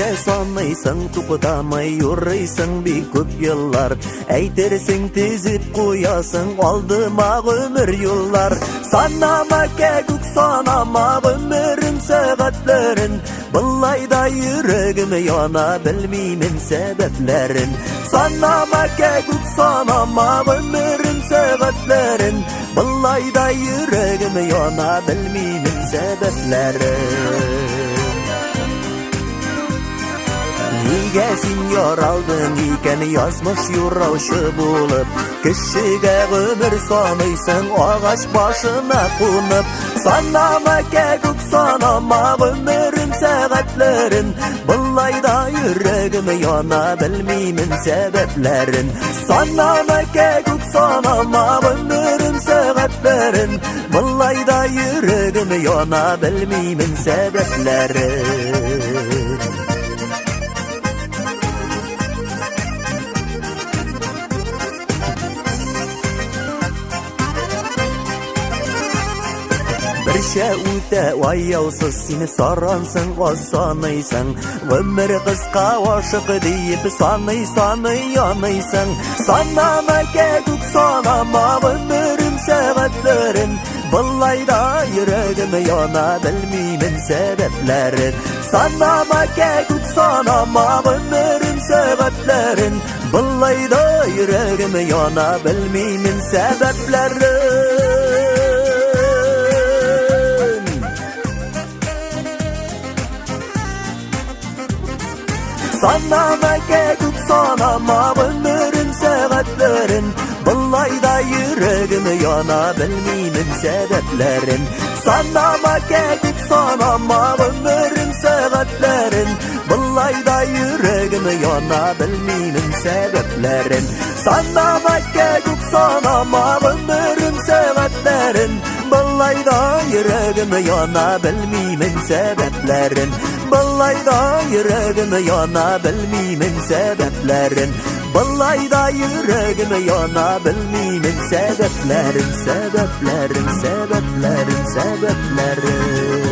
Neçe sanıysın tuqdamay yurrıysın bir köp yıllar. Eytersin tezip koyasın aldıma ömür yıllar. Sanama kekuk sanama ömürüm saatlerin. Billayda yüreğim yana bilmimin sebeplerin. Sanama kekuk sanama ömürüm saatlerin. Billayda yüreğim yana bilmimin sebeplerin. Niye sinyor aldın iken yazmış yuravşı bulup. Kişiге ömür sanıysın ağaç başına konup. Sanama kekuk sanama ömürüm saatlerin. Billayda yüreğim yana bilmimin sebeplerin. Sanama kekuk sanama ömürüm saatlerin. Billayda yüreğim yana bilmimin sebeplerin. Bir şey üte vayavsız seni saransın sanıysın. Ömür kıska aşık deyip yanıysın. Sanama kekuk sanama ömürüm saatlerin. Billayda yüreğim yana bilmimin sebeplerin. Sanama kekuk sanama ömürüm saatlerin. Billayda yüreğim yana bilmimin sebeplerin. Sanama kekuk sanama ömürüm saatlerin. Billayda yüreğim yana bilmimin sebeplerin. Sanama kekuk sanama ömürüm saatlerin. Billayda yüreğim yana bilmimin sebeplerin. Sanama kekuk sanama ömürüm saatlerin. Billayda yüreğim yana bilmimin sebeplerin. Billayda yüreğim yana bilmimin sebeplerin. Billayda yüreğim yana bilmimin sebeplerin.